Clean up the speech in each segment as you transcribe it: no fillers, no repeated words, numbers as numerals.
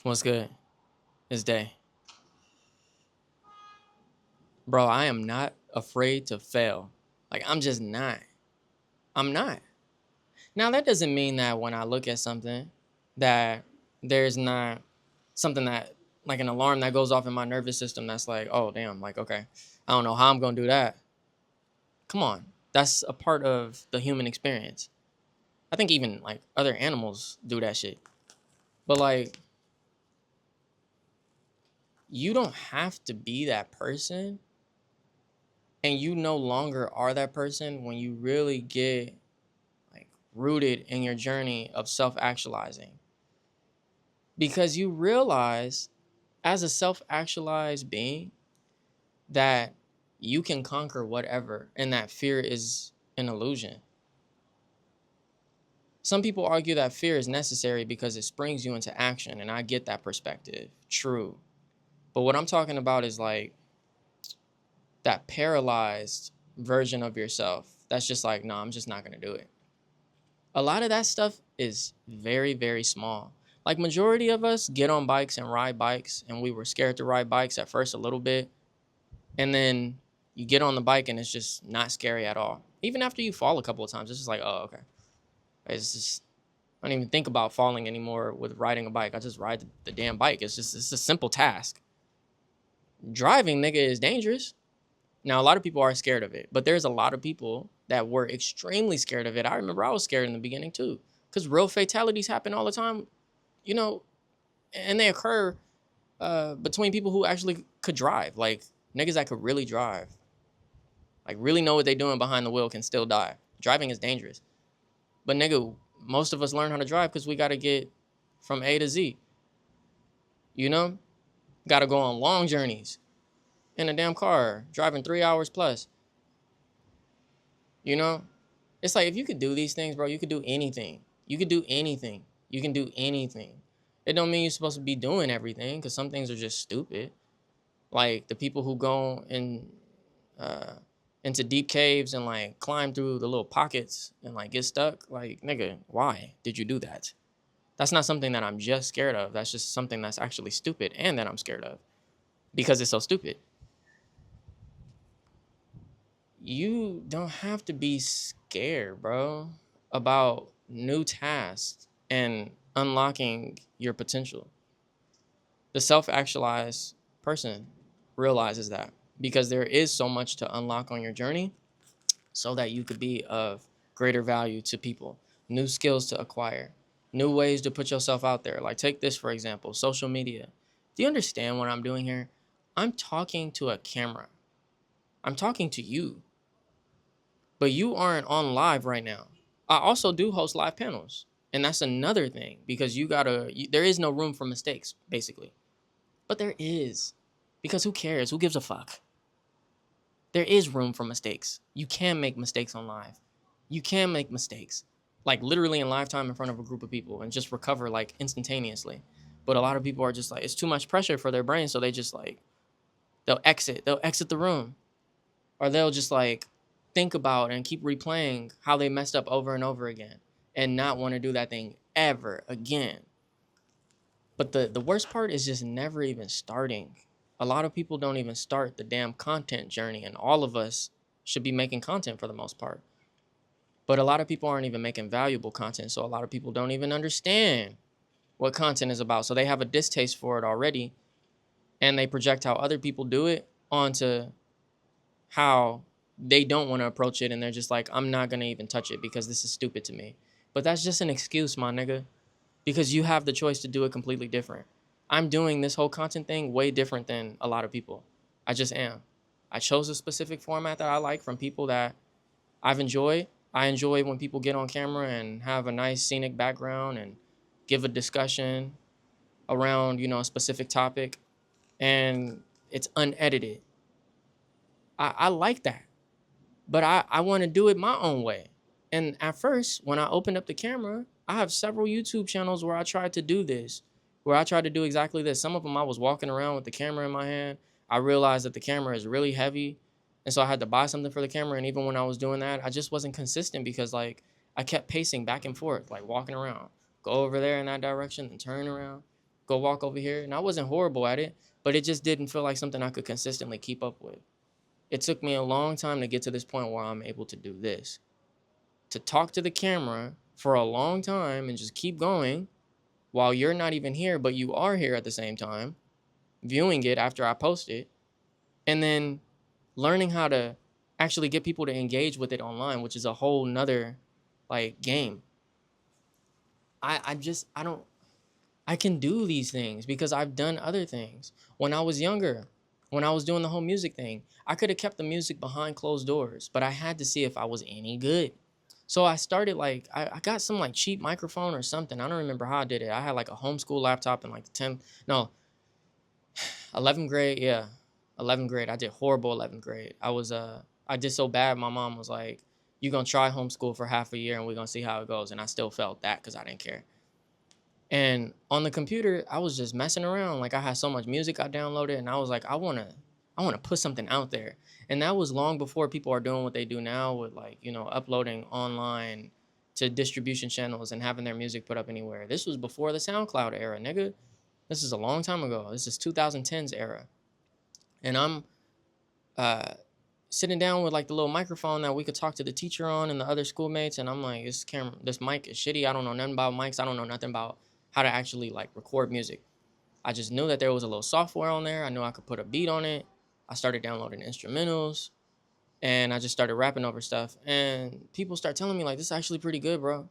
What's good? It's Day. Bro, I am not afraid to fail. Like, I'm just not. I'm not. Now, that doesn't mean that when I look at something, that there's not something that, like an alarm that goes off in my nervous system that's like, oh, damn, like, okay, I don't know how I'm going to do that. Come on. That's a part of the human experience. I think even, like, other animals do that shit. But, like, you don't have to be that person, and you no longer are that person when you really get like rooted in your journey of self-actualizing, because you realize as a self-actualized being that you can conquer whatever and that fear is an illusion. Some people argue that fear is necessary because it springs you into action, and I get that perspective, true. But what I'm talking about is like that paralyzed version of yourself that's just like, no, I'm just not going to do it. A lot of that stuff is very, very small. Like, majority of us get on bikes and ride bikes, and we were scared to ride bikes at first a little bit, and then you get on the bike and it's just not scary at all. Even after you fall a couple of times, it's just like, oh, okay. It's just, I don't even think about falling anymore with riding a bike. I just ride the damn bike. It's a simple task. Driving, nigga, is dangerous. Now, a lot of people are scared of it, but there's a lot of people that were extremely scared of it. I remember I was scared in the beginning too, because real fatalities happen all the time, you know, and they occur between people who actually could drive. Like, niggas that could really drive, like really know what they're doing behind the wheel, can still die. Driving is dangerous. But nigga, most of us learn how to drive because we got to get from A to Z, you know? Got to go on long journeys in a damn car, driving 3 hours plus, you know? It's like, if you could do these things, bro, you could do anything. You could do anything. You can do anything. It don't mean you're supposed to be doing everything, because some things are just stupid. Like the people who go uh, into deep caves and like climb through the little pockets and like get stuck. Like, nigga, why did you do that? That's not something that I'm just scared of. That's just something that's actually stupid and that I'm scared of because it's so stupid. You don't have to be scared, bro, about new tasks and unlocking your potential. The self-actualized person realizes that, because there is so much to unlock on your journey so that you could be of greater value to people, new skills to acquire, new ways to put yourself out there. Like, take this for example, social media. Do you understand what I'm doing here? I'm talking to a camera. I'm talking to you, but you aren't on live right now. I also do host live panels, and that's another thing, because there is no room for mistakes, basically. But there is, because who cares? Who gives a fuck? There is room for mistakes. You can make mistakes on live. You can make mistakes, like literally in live time in front of a group of people, and just recover like instantaneously. But a lot of people are just like, it's too much pressure for their brain, so they just like, they'll exit the room, or they'll just like think about and keep replaying how they messed up over and over again and not want to do that thing ever again. But the worst part is just never even starting. A lot of people don't even start the damn content journey, and all of us should be making content for the most part. But a lot of people aren't even making valuable content, so a lot of people don't even understand what content is about. So they have a distaste for it already, and they project how other people do it onto how they don't want to approach it, and they're just like, I'm not going to even touch it because this is stupid to me. But that's just an excuse, my nigga, because you have the choice to do it completely different. I'm doing this whole content thing way different than a lot of people. I just am. I chose a specific format that I like from people that I've enjoyed. I enjoy when people get on camera and have a nice scenic background and give a discussion around, a specific topic, and it's unedited. I like that. But I want to do it my own way. And at first, when I opened up the camera, I have several YouTube channels where I tried to do this, where I tried to do exactly this. Some of them I was walking around with the camera in my hand. I realized that the camera is really heavy, and so I had to buy something for the camera. And even when I was doing that, I just wasn't consistent, because like I kept pacing back and forth, like walking around, go over there in that direction, then turn around. go walk over here. And I wasn't horrible at it, but it just didn't feel like something I could consistently keep up with. It took me a long time to get to this point where I'm able to do this. To talk to the camera for a long time and just keep going while you're not even here, but you are here at the same time, viewing it after I post it, and then learning how to actually get people to engage with it online, which is a whole nother like game. I can do these things because I've done other things. When I was younger, when I was doing the whole music thing, I could have kept the music behind closed doors, but I had to see if I was any good. So I started like I got some like cheap microphone or something. I don't remember how I did it. I had like a homeschool laptop in like the 10th, no, 11th grade. Yeah, 11th grade. I did horrible 11th grade. I did so bad. My mom was like, "You gonna try homeschool for half a year and we're gonna see how it goes." And I still felt that because I didn't care. And on the computer, I was just messing around. Like I had so much music I downloaded, and I was like, I wanna put something out there. And that was long before people are doing what they do now with like, uploading online to distribution channels and having their music put up anywhere. This was before the SoundCloud era, nigga. This is a long time ago. This is 2010s era. And I'm uh sitting down with like the little microphone that we could talk to the teacher on and the other schoolmates, and I'm like, this mic is shitty. I don't know nothing about mics. I don't know nothing about how to actually like record music. I just knew that there was a little software on there. I knew I could put a beat on it. I started downloading instrumentals, and I just started rapping over stuff. And people start telling me like, this is actually pretty good, bro.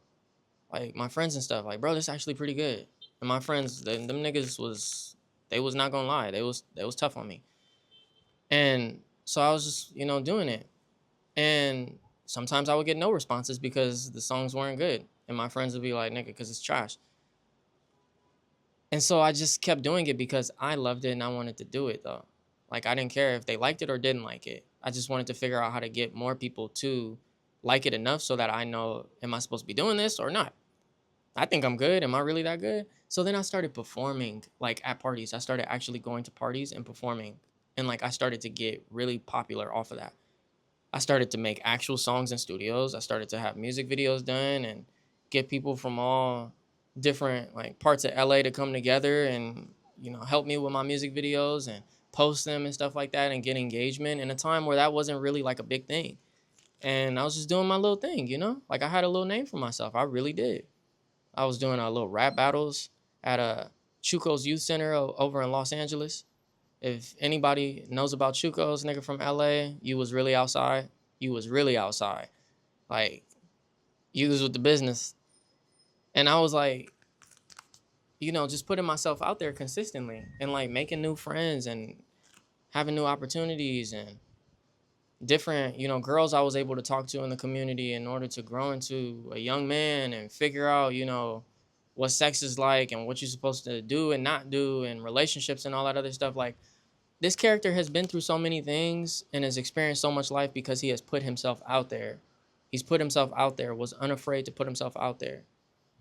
Like my friends and stuff, like, bro, this is actually pretty good. And my friends, them niggas they was not gonna lie. They was tough on me. And so I was just, doing it. And sometimes I would get no responses because the songs weren't good. And my friends would be like, nigga, because it's trash. And so I just kept doing it because I loved it and I wanted to do it though. Like I didn't care if they liked it or didn't like it. I just wanted to figure out how to get more people to like it enough so that I know, am I supposed to be doing this or not? I think I'm good. Am I really that good? So then I started performing like at parties. I started actually going to parties and performing. And like I started to get really popular off of that. I started to make actual songs in studios. I started to have music videos done and get people from all different like parts of LA to come together and help me with my music videos and post them and stuff like that and get engagement in a time where that wasn't really like a big thing. And I was just doing my little thing, like I had a little name for myself. I really did. I was doing a little rap battles at a Chuco's Youth Center over in Los Angeles. If anybody knows about Chuco's, nigga from LA, you was really outside. You was really outside. Like, you was with the business. And I was like, just putting myself out there consistently and like making new friends and having new opportunities and different, girls I was able to talk to in the community in order to grow into a young man and figure out, what sex is like and what you're supposed to do and not do and relationships and all that other stuff. Like, this character has been through so many things and has experienced so much life because he has put himself out there. He's put himself out there, was unafraid to put himself out there.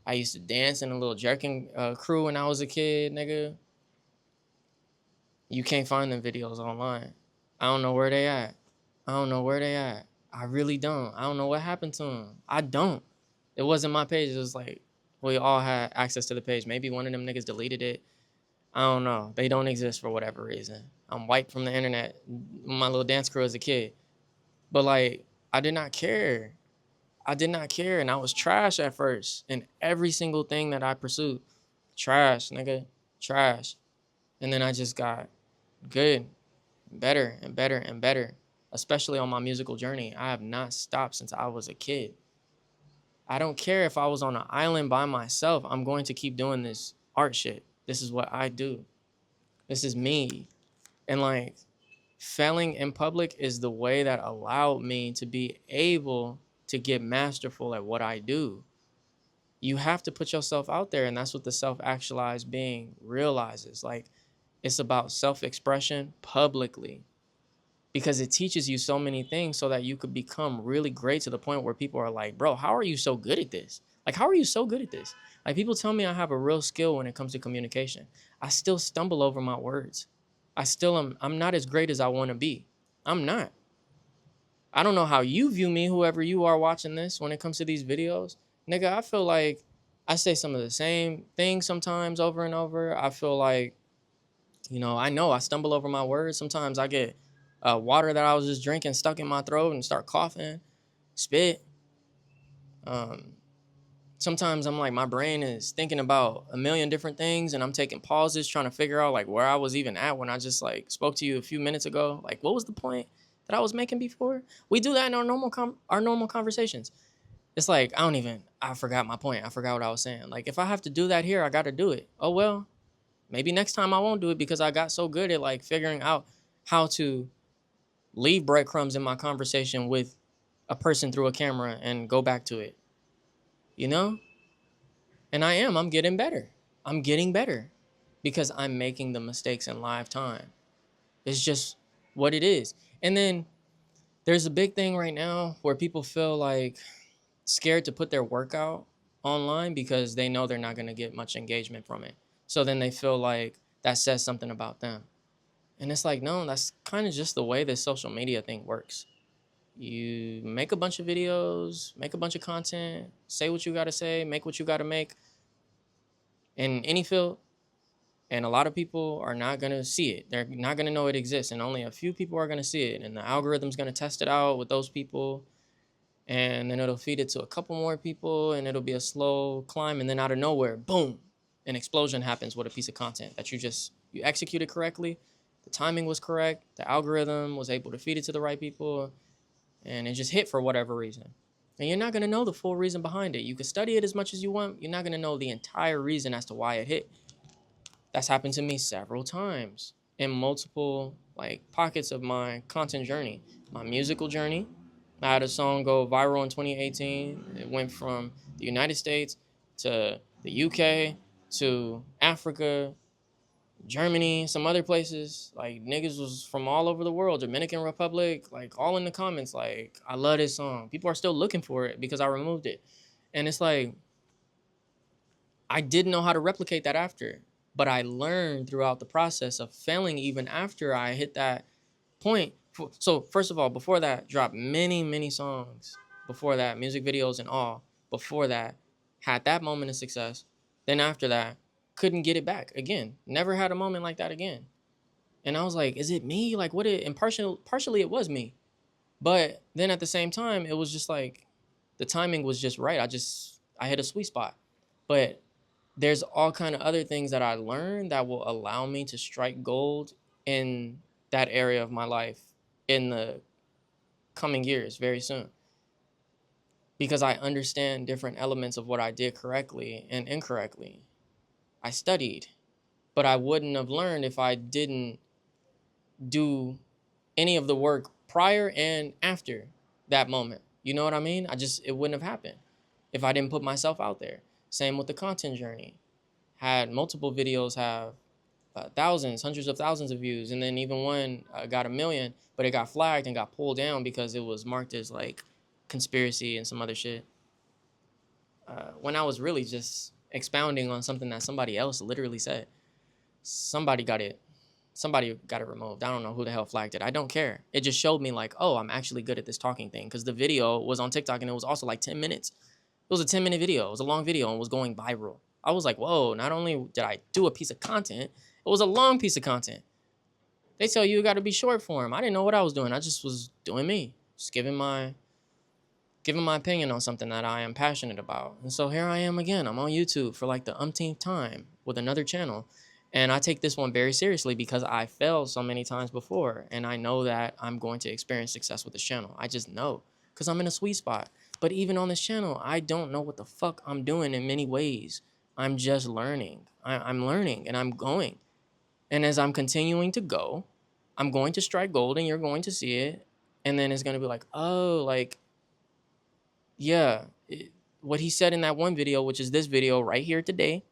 I used to dance in a little jerking crew when I was a kid, nigga. You can't find them videos online. I don't know where they at. I don't know where they at. I really don't. I don't know what happened to them. I don't. It wasn't my page. It was like we all had access to the page. Maybe one of them niggas deleted it. I don't know. They don't exist for whatever reason. I'm wiped from the internet. My little dance crew as a kid. But like, I did not care. I did not care. And I was trash at first. In every single thing that I pursued. Trash, nigga. Trash. And then I just got good. Better and better and better. Especially on my musical journey. I have not stopped since I was a kid. I don't care if I was on an island by myself. I'm going to keep doing this art shit. This is what I do. This is me. And like, failing in public is the way that allowed me to be able to get masterful at what I do. You have to put yourself out there, and that's what the self-actualized being realizes. Like, it's about self-expression publicly because it teaches you so many things so that you could become really great to the point where people are like, bro, how are you so good at this? Like, how are you so good at this? Like, people tell me I have a real skill when it comes to communication. I still stumble over my words. I'm not as great as I want to be. I'm not. I don't know how you view me, whoever you are watching this, when it comes to these videos. Nigga, I feel like I say some of the same things sometimes over and over. I feel like, I know I stumble over my words. Sometimes I get water that I was just drinking stuck in my throat and start coughing, spit. Um, Sometimes I'm like, my brain is thinking about a million different things and I'm taking pauses trying to figure out like where I was even at when I just like spoke to you a few minutes ago. Like, what was the point that I was making before? We do that in our normal conversations. It's like, I forgot my point. I forgot what I was saying. Like, if I have to do that here, I got to do it. Oh, well, maybe next time I won't do it because I got so good at like figuring out how to leave breadcrumbs in my conversation with a person through a camera and go back to it, you know? And I'm getting better. I'm getting better because I'm making the mistakes in live time. It's just what it is. And then there's a big thing right now where people feel like scared to put their workout online because they know they're not going to get much engagement from it. So then they feel like that says something about them. And it's like, no, that's kind of just the way this social media thing works. You make a bunch of videos, make a bunch of content, say what you got to say, make what you got to make in any field. And a lot of people are not going to see it. They're not going to know it exists. And only a few people are going to see it. And the algorithm's going to test it out with those people. And then it'll feed it to a couple more people. And it'll be a slow climb. And then out of nowhere, boom, an explosion happens with a piece of content that you executed correctly. The timing was correct. The algorithm was able to feed it to the right people. And it just hit for whatever reason. And you're not going to know the full reason behind it. You can study it as much as you want. You're not going to know the entire reason as to why it hit. That's happened to me several times in multiple like pockets of my content journey. My musical journey. I had a song go viral in 2018. It went from the United States to the UK to Africa, Germany, some other places. Like niggas was from all over the world, Dominican Republic, like all in the comments. Like, I love this song. People are still looking for it because I removed it. And it's like, I didn't know how to replicate that after, but I learned throughout the process of failing even after I hit that point. So first of all, before that, dropped many songs. Before that, music videos and all. Before that, had that moment of success. Then after that, couldn't get it back again. Never had a moment like that again. And I was like, is it me? Like, and partially it was me. But then at the same time, it was just like the timing was just right. I hit a sweet spot. But there's all kind of other things that I learned that will allow me to strike gold in that area of my life in the coming years very soon, because I understand different elements of what I did correctly and incorrectly. I studied, but I wouldn't have learned if I didn't do any of the work prior and after that moment. You know what I mean? It wouldn't have happened if I didn't put myself out there. Same with the content journey. Had multiple videos have thousands, hundreds of thousands of views, and then even one got 1 million, but it got flagged and got pulled down because it was marked as like conspiracy and some other shit. When I was really just expounding on something that somebody else literally said. Somebody got it. Somebody got it removed. I don't know who the hell flagged it. I don't care. It just showed me like, oh, I'm actually good at this talking thing, because the video was on TikTok and it was also like 10 minutes. It was a 10-minute video. It was a long video and was going viral. I was like, whoa, not only did I do a piece of content, it was a long piece of content. They tell you got to be short form. I didn't know what I was doing. I just was doing me, just giving my opinion on something that I am passionate about. And so here I am again. I'm on YouTube for like the umpteenth time with another channel. And I take this one very seriously because I failed so many times before. And I know that I'm going to experience success with this channel. I just know, because I'm in a sweet spot. But even on this channel, I don't know what the fuck I'm doing in many ways. I'm just learning. I'm learning and I'm going. And as I'm continuing to go, I'm going to strike gold and you're going to see it. And then it's going to be like, oh, like, yeah, what he said in that one video, which is this video right here today.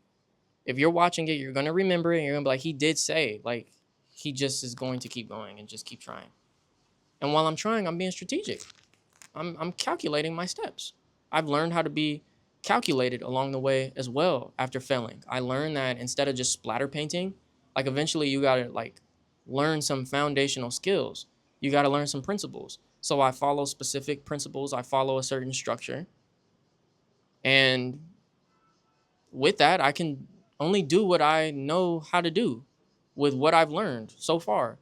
If you're watching it, you're going to remember it. And you're going to be like, he did say, like, he just is going to keep going and just keep trying. And while I'm trying, I'm being strategic. I'm calculating my steps. I've learned how to be calculated along the way as well after failing. I learned that instead of just splatter painting, like eventually you got to like learn some foundational skills. You got to learn some principles. So I follow specific principles. I follow a certain structure. And with that, I can only do what I know how to do with what I've learned so far.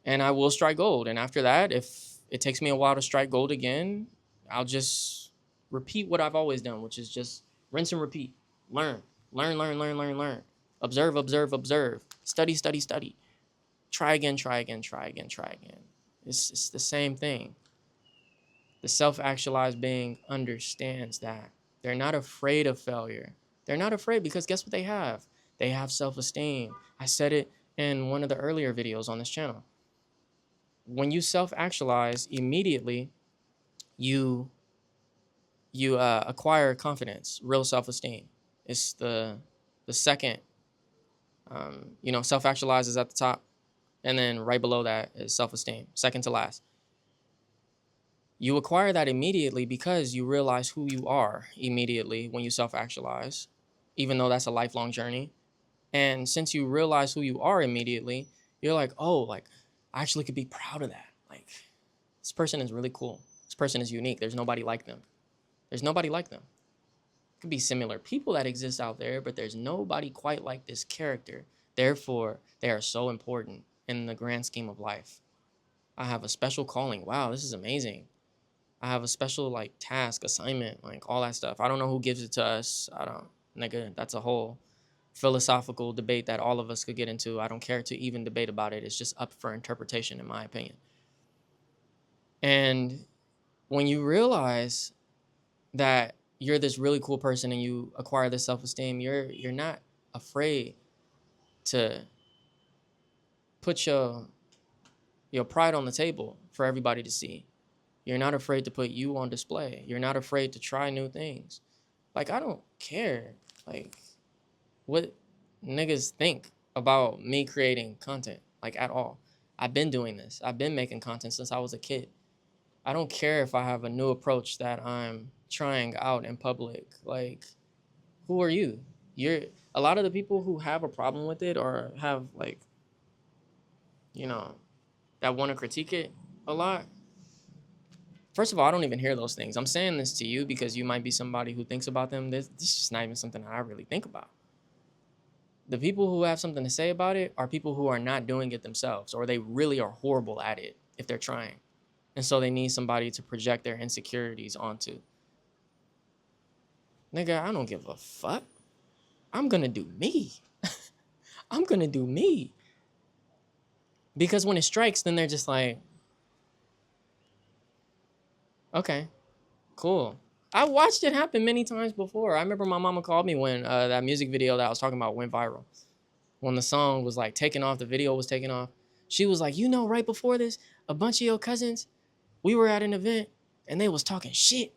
And I will strike gold. And after that, if it takes me a while to strike gold again, I'll just repeat what I've always done, which is just rinse and repeat. Learn, learn, learn, learn, learn, learn. Observe, observe, observe. Study, study, study. Try again, try again, try again, try again. It's the same thing. The self-actualized being understands that. They're not afraid of failure. They're not afraid because guess what they have? They have self-esteem. I said it in one of the earlier videos on this channel. When you self-actualize, immediately you acquire confidence, real self-esteem. It's the second, self-actualize is at the top, and then right below that is self-esteem, second to last. You acquire that immediately because you realize who you are immediately when you self-actualize, even though that's a lifelong journey. And since you realize who you are immediately, you're like, oh, like I actually could be proud of that. Like this person is really cool. This person is unique. There's nobody like them. There's nobody like them. Could be similar people that exist out there, but there's nobody quite like this character. Therefore, they are so important in the grand scheme of life. I have a special calling. Wow, this is amazing. I have a special like task, assignment, like all that stuff. I don't know who gives it to us. Nigga, that's a whole philosophical debate that all of us could get into. I don't care to even debate about it. It's just up for interpretation, in my opinion. And when you realize that you're this really cool person and you acquire this self-esteem, you're not afraid to put your pride on the table for everybody to see. You're not afraid to put you on display. You're not afraid to try new things. Like, I don't care, like, what niggas think about me creating content, like, at all. I've been doing this. I've been making content since I was a kid. I don't care if I have a new approach that I'm trying out in public. Like, who are you? A lot of the people who have a problem with it or have, like, that want to critique it a lot. First of all, I don't even hear those things. I'm saying this to you because you might be somebody who thinks about them. This is just not even something that I really think about. The people who have something to say about it are people who are not doing it themselves, or they really are horrible at it if they're trying. And so they need somebody to project their insecurities onto. Nigga, I don't give a fuck. I'm gonna do me. I'm gonna do me. Because when it strikes, then they're just like, okay, cool. I watched it happen many times before. I remember my mama called me when that music video that I was talking about went viral. When the song was like taking off, the video was taking off. She was like, right before this, a bunch of your cousins, we were at an event and they was talking shit.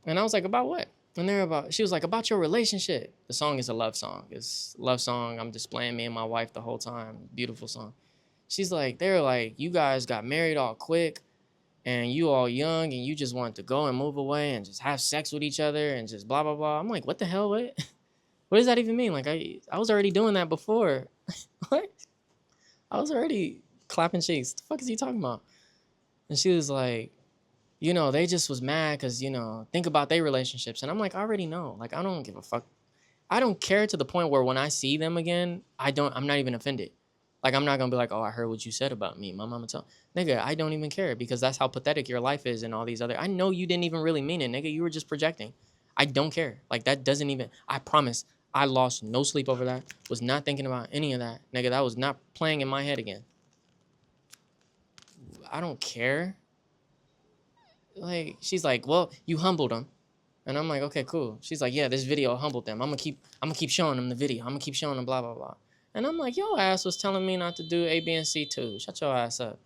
And I was like, about what? And she was like, about your relationship. The song is a love song. It's a love song. I'm displaying me and my wife the whole time. Beautiful song. She's like, they're like, you guys got married all quick and you all young and you just wanted to go and move away and just have sex with each other and just blah, blah, blah. I'm like, what the hell? What does that even mean? Like, I was already doing that before. What? I was already clapping cheeks. What the fuck is he talking about? And she was like, they just was mad because, think about their relationships. And I'm like, I already know. Like, I don't give a fuck. I don't care to the point where when I see them again, I'm not even offended. Like, I'm not going to be like, oh, I heard what you said about me. My mama told. Nigga, I don't even care because that's how pathetic your life is and all these other. I know you didn't even really mean it, nigga. You were just projecting. I don't care. Like, that doesn't even. I promise. I lost no sleep over that. Was not thinking about any of that. Nigga, that was not playing in my head again. I don't care. Like, she's like, well, you humbled them. And I'm like, okay, cool. She's like, yeah, this video humbled them. I'm gonna keep showing them the video. I'm gonna keep showing them blah, blah, blah. And I'm like, your ass was telling me not to do A, B, and C too. Shut your ass up.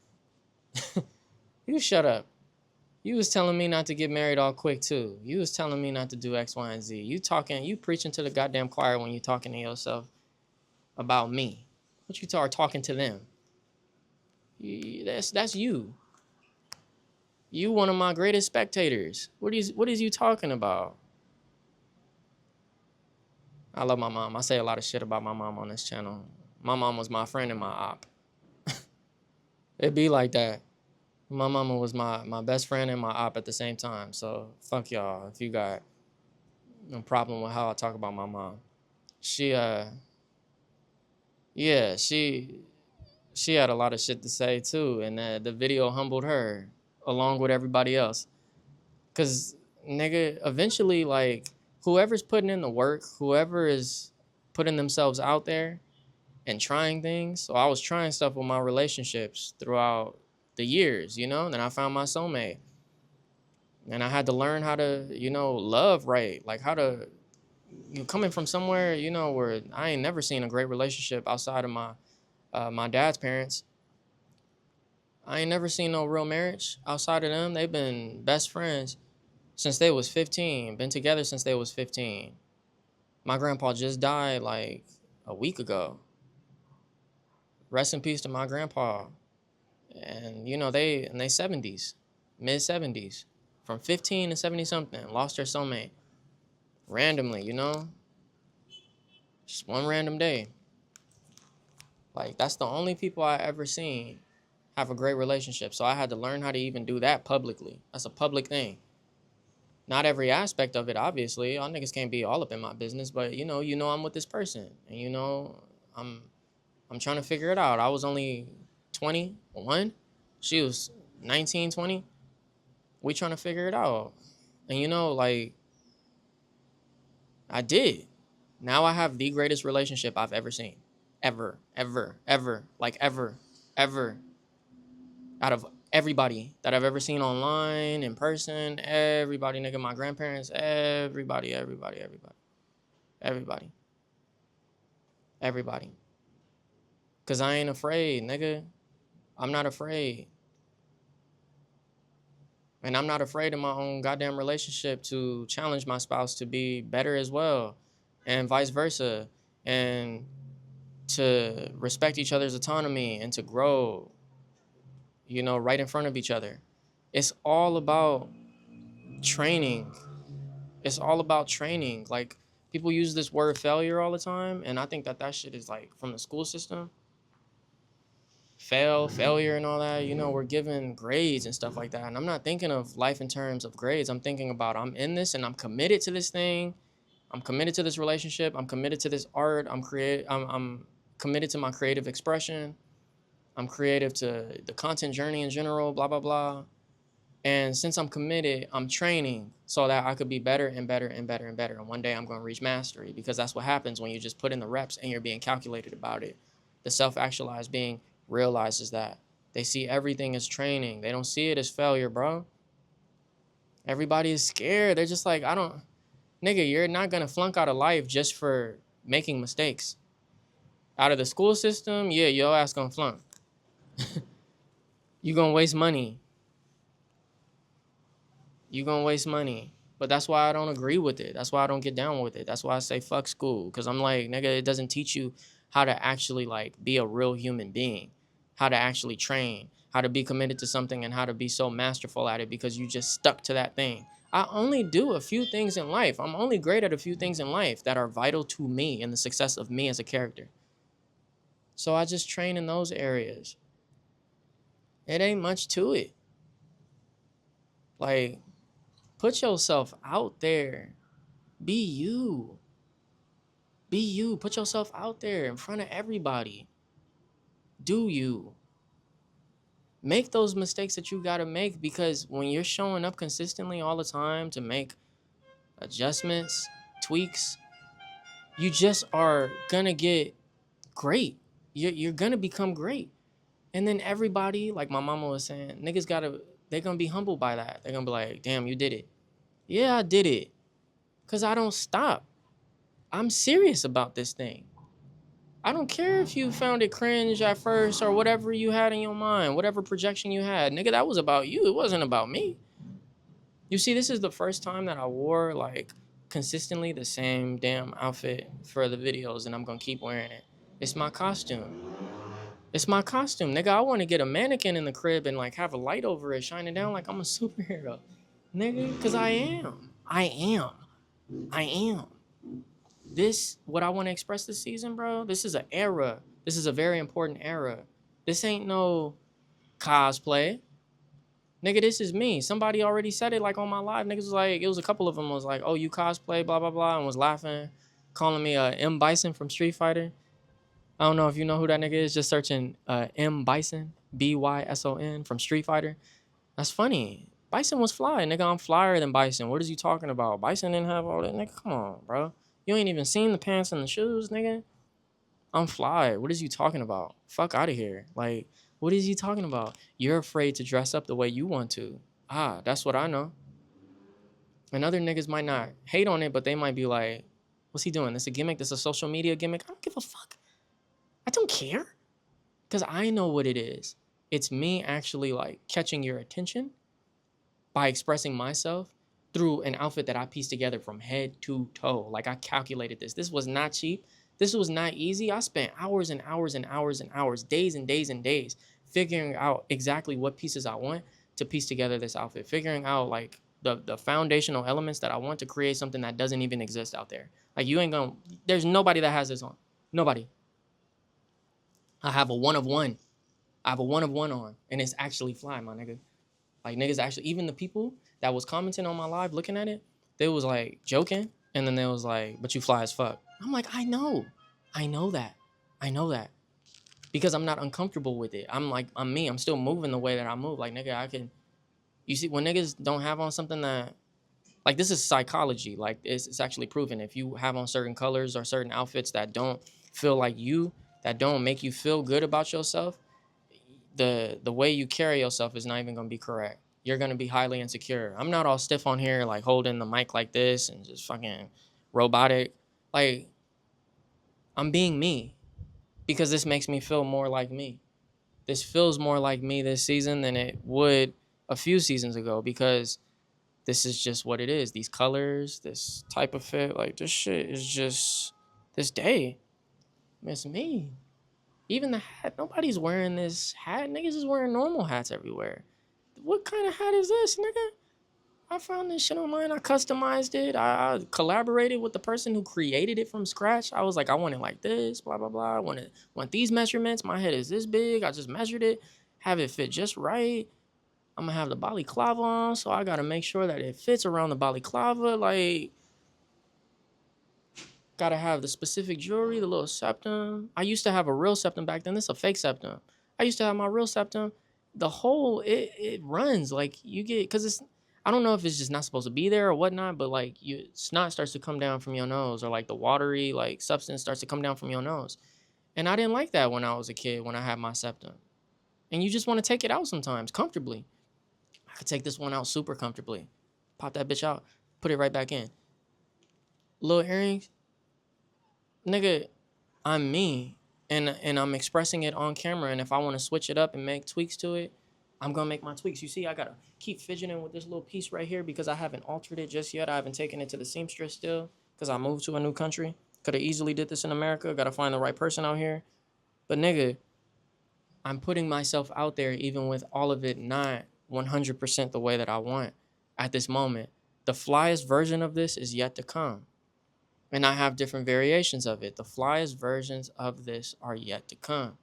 You shut up. You was telling me not to get married all quick too. You was telling me not to do X, Y, and Z. You preaching to the goddamn choir when you talking to yourself about me. What you are talking to them. That's you. You one of my greatest spectators. What is you talking about? I love my mom. I say a lot of shit about my mom on this channel. My mom was my friend and my op. It be like that. My mama was my best friend and my op at the same time. So fuck y'all if you got No problem with how I talk about my mom. She yeah, she had a lot of shit to say too, and the video humbled her along with everybody else. Cause nigga, eventually, like, whoever's putting in the work, whoever is putting themselves out there and trying things. So I was trying stuff with my relationships throughout the years, and then I found my soulmate. And I had to learn how to, love right. Like how to, coming from somewhere, where I ain't never seen a great relationship outside of my dad's parents. I ain't never seen no real marriage outside of them. They've been best friends since they was 15, been together since they was 15. My grandpa just died like a week ago. Rest in peace to my grandpa. And they in their 70s, mid 70s, from 15 to 70 something, lost their soulmate randomly, just one random day. Like, that's the only people I ever seen have a great relationship. So I had to learn how to even do that publicly. That's a public thing. Not every aspect of it, obviously. Y'all niggas can't be all up in my business, but I'm with this person, and I'm trying to figure it out. I was only 21. She was 19, 20. We trying to figure it out. And like, I did. Now I have the greatest relationship I've ever seen. Ever, ever, ever. Like, ever, ever. Out of everybody that I've ever seen online, in person, everybody, nigga, my grandparents, everybody. Because I ain't afraid, nigga. I'm not afraid. And I'm not afraid in my own goddamn relationship to challenge my spouse to be better as well, and vice versa, and to respect each other's autonomy and to grow, right in front of each other. It's all about training. It's all about training. Like, people use this word failure all the time, and I think that shit is like from the school system. Failure, and all that. We're given grades and stuff like that. And I'm not thinking of life in terms of grades. I'm thinking about, I'm in this and I'm committed to this thing. I'm committed to this relationship. I'm committed to this art. I'm committed to my creative expression. I'm creative to the content journey in general, blah, blah, blah. And since I'm committed, I'm training so that I could be better and better and better and better. And one day I'm going to reach mastery, because that's what happens when you just put in the reps and you're being calculated about it. The self-actualized being realizes that. They see everything as training. They don't see it as failure, bro. Everybody is scared. They're just like, nigga, you're not going to flunk out of life just for making mistakes. Out of the school system, yeah, your ass gonna flunk. You gonna waste money. But that's why I don't agree with it. That's why I don't get down with it. That's why I say fuck school. Because I'm like, nigga, it doesn't teach you how to actually, like, be a real human being. How to actually train. How to be committed to something and how to be so masterful at it because you just stuck to that thing. I only do a few things in life. I'm only great at a few things in life that are vital to me and the success of me as a character. So I just train in those areas. It ain't much to it. Like, put yourself out there. Be you. Be you. Put yourself out there in front of everybody. Do you. Make those mistakes that you gotta make, because when you're showing up consistently all the time to make adjustments, tweaks, you just are gonna get great. You're gonna become great. And then everybody, like my mama was saying, they're gonna be humbled by that. They're gonna be like, damn, you did it. Yeah, I did it. Because I don't stop. I'm serious about this thing. I don't care if you found it cringe at first or whatever you had in your mind, whatever projection you had. Nigga, that was about you. It wasn't about me. You see, this is the first time that I wore, like, consistently the same damn outfit for the videos, and I'm gonna keep wearing it. It's my costume. It's my costume, nigga. I want to get a mannequin in the crib and, like, have a light over it shining down like I'm a superhero. Nigga, because I am. What I want to express this season, bro, this is an era. This is a very important era. This ain't no cosplay. Nigga, this is me. Somebody already said it like on my live. Niggas was like, it was a couple of them was like, oh, you cosplay, blah, blah, blah, and was laughing, calling me M. Bison from Street Fighter. I don't know if you know who that nigga is. Just searching M. Bison, Bison from Street Fighter. That's funny. Bison was fly. Nigga, I'm flyer than Bison. What is you talking about? Bison didn't have all that. Nigga, come on, bro. You ain't even seen the pants and the shoes, nigga. I'm fly. What is you talking about? Fuck out of here. Like, what is you talking about? You're afraid to dress up the way you want to. Ah, that's what I know. And other niggas might not hate on it, but they might be like, what's he doing? This a gimmick? This a social media gimmick? I don't give a fuck. I don't care. Because I know what it is. It's me actually like catching your attention by expressing myself through an outfit that I pieced together from head to toe. Like I calculated this. This was not cheap. This was not easy. I spent hours and hours and hours and hours, days and days and days figuring out exactly what pieces I want to piece together this outfit, figuring out like the foundational elements that I want to create something that doesn't even exist out there. Like you ain't gonna, there's nobody that has this on. Nobody. I have a one of one. I have a one of one on, and it's actually fly, my nigga. Like niggas actually, even the people that was commenting on my live looking at it, they was like joking, and then they was like, "But you fly as fuck." I'm like, I know that, because I'm not uncomfortable with it. I'm like, I'm me. I'm still moving the way that I move. Like nigga, I can. You see, when niggas don't have on something that, like this is psychology. Like it's actually proven. If you have on certain colors or certain outfits that don't feel like you, that don't make you feel good about yourself, the way you carry yourself is not even gonna be correct. You're gonna be highly insecure. I'm not all stiff on here, like holding the mic like this and just fucking robotic. Like I'm being me because this makes me feel more like me. This feels more like me this season than it would a few seasons ago because this is just what it is. These colors, this type of fit, like this shit is just this day. It's me. Even the hat, nobody's wearing this hat. Niggas is wearing normal hats everywhere. What kind of hat is this, nigga? I found this shit online. I customized it. I collaborated with the person who created it from scratch. I was like, I want it like this, blah, blah, blah. I want these measurements. My head is this big. I just measured it. Have it fit just right. I'm going to have the balaclava on, so I got to make sure that it fits around the balaclava. Like, got to have the specific jewelry, the little septum. I used to have a real septum back then. This is a fake septum. I used to have my real septum. The whole, it runs. Like, you get, because it's, I don't know if it's just not supposed to be there or whatnot, but like, snot starts to come down from your nose, or like the watery, like, substance starts to come down from your nose. And I didn't like that when I was a kid, when I had my septum. And you just want to take it out sometimes, comfortably. I could take this one out super comfortably. Pop that bitch out, put it right back in. Little earrings, nigga, I'm me, and I'm expressing it on camera. And if I want to switch it up and make tweaks to it, I'm gonna make my tweaks. You see, I gotta keep fidgeting with this little piece right here because I haven't altered it just yet. I haven't taken it to the seamstress still because I moved to a new country. Could have easily did this in America. Gotta find the right person out here. But nigga, I'm putting myself out there even with all of it not 100% the way that I want at this moment. The flyest version of this is yet to come. And I have different variations of it. The flyest versions of this are yet to come.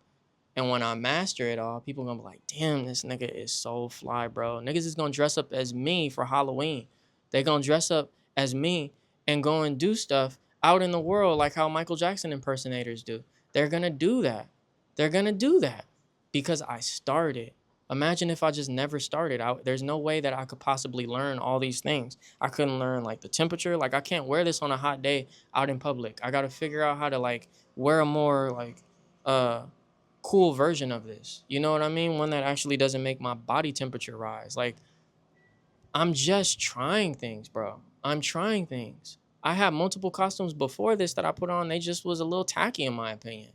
And when I master it all, people gonna be like, damn, this nigga is so fly, bro. Niggas is gonna dress up as me for Halloween. They gonna dress up as me and go and do stuff out in the world like how Michael Jackson impersonators do. They're gonna do that. They're gonna do that because I started. Imagine if I just never started. There's no way that I could possibly learn all these things. I couldn't learn like the temperature. Like I can't wear this on a hot day out in public. I gotta figure out how to like wear a more like cool version of this. You know what I mean? One that actually doesn't make my body temperature rise. Like I'm just trying things, bro. I'm trying things. I had multiple costumes before this that I put on. They just was a little tacky in my opinion.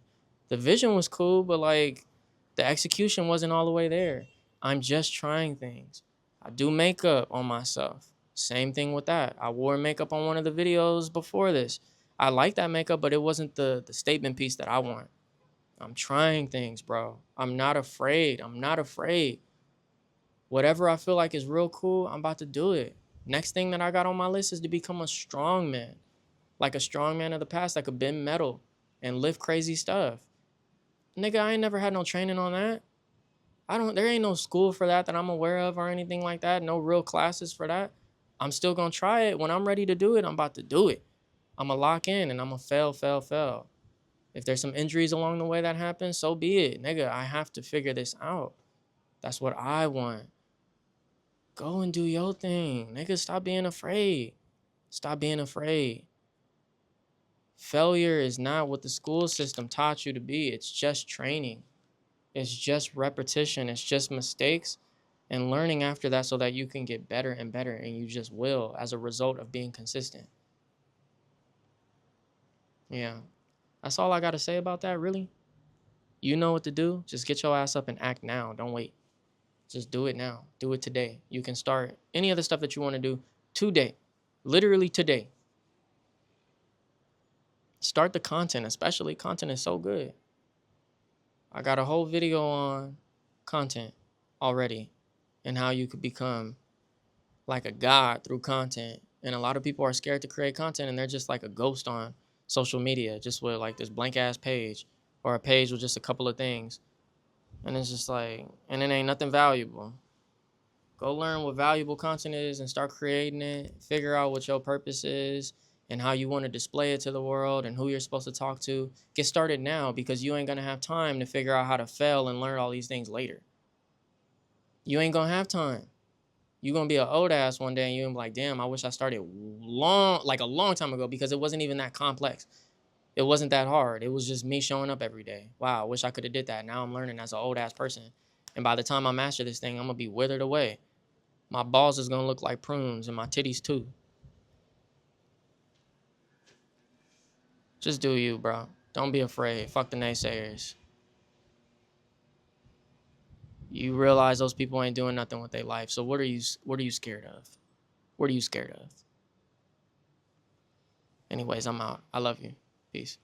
The vision was cool, but like the execution wasn't all the way there. I'm just trying things. I do makeup on myself. Same thing with that. I wore makeup on one of the videos before this. I like that makeup, but it wasn't the statement piece that I want. I'm trying things, bro. I'm not afraid. I'm not afraid. Whatever I feel like is real cool, I'm about to do it. Next thing that I got on my list is to become a strong man. Like a strong man of the past that could bend metal and lift crazy stuff. Nigga, I ain't never had no training on that. There ain't no school for that I'm aware of or anything like that. No real classes for that. I'm still gonna try it. When I'm ready to do it, I'm about to do it. I'm gonna lock in and I'm gonna fail. If there's some injuries along the way that happen, so be it. Nigga, I have to figure this out. That's what I want. Go and do your thing. Nigga, stop being afraid. Stop being afraid. Failure is not what the school system taught you to be. It's just training. It's just repetition. It's just mistakes and learning after that so that you can get better and better, and you just will as a result of being consistent. Yeah. That's all I got to say about that, really. You know what to do. Just get your ass up and act now. Don't wait. Just do it now. Do it today. You can start any other stuff that you want to do today. Literally today. Start the content, especially. Content is so good. I got a whole video on content already and how you could become like a god through content. And a lot of people are scared to create content, and they're just like a ghost on social media, just with like this blank ass page or a page with just a couple of things. And it's just like, and it ain't nothing valuable. Go learn what valuable content is and start creating it. Figure out what your purpose is and how you want to display it to the world and who you're supposed to talk to. Get started now, because you ain't going to have time to figure out how to fail and learn all these things later. You ain't going to have time. You're going to be an old ass one day and you're going to be like, damn, I wish I started a long time ago, because it wasn't even that complex. It wasn't that hard. It was just me showing up every day. Wow, I wish I could have did that. Now I'm learning as an old ass person. And by the time I master this thing, I'm going to be withered away. My balls is going to look like prunes, and my titties too. Just do you, bro. Don't be afraid. Fuck the naysayers. You realize those people ain't doing nothing with their life. So what are you scared of? What are you scared of? Anyways, I'm out. I love you. Peace.